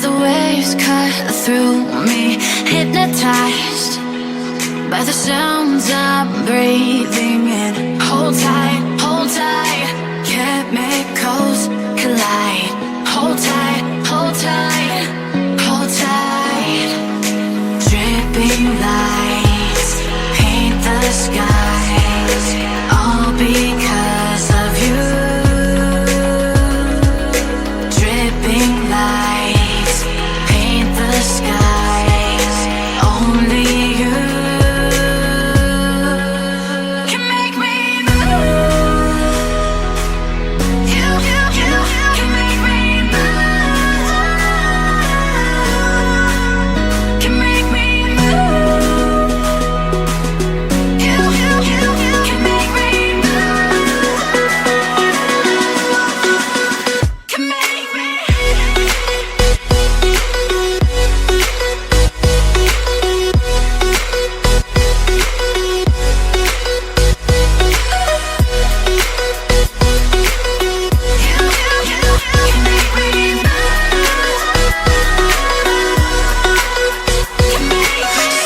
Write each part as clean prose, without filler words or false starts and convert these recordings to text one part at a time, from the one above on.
the waves cut through me, hypnotized by the sounds I'm breathing in. Hold tight, chemicals collide. Hold tight, hold tight, hold tight. Dripping lights paint the skies, all because of you. Dripping lights paint the skies, only you can make me move. You can make me move. Can make me move. You can make me move. Can make me.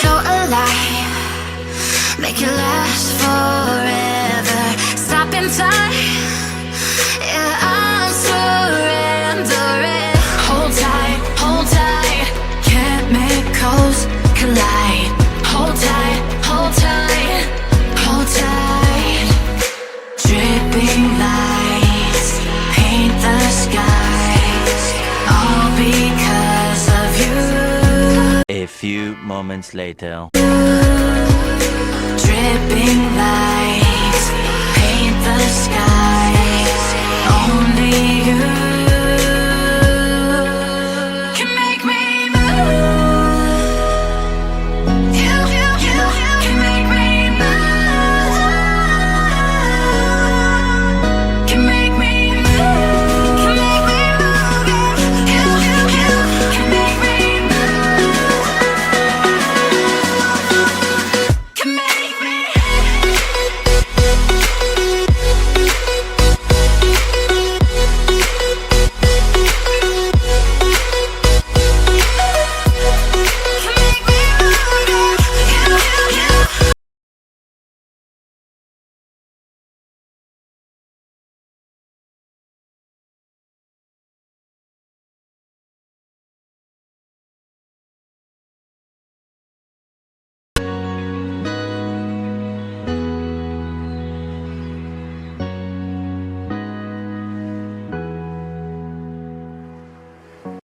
So alive, make it last forever. Stop in time, yeah, I'm surrendering. Hold tight, chemicals collide. Hold tight, hold tight, hold tight. Dripping lights paint the skies, all because of you. A few moments later. Dripping lights paint the skies, only you.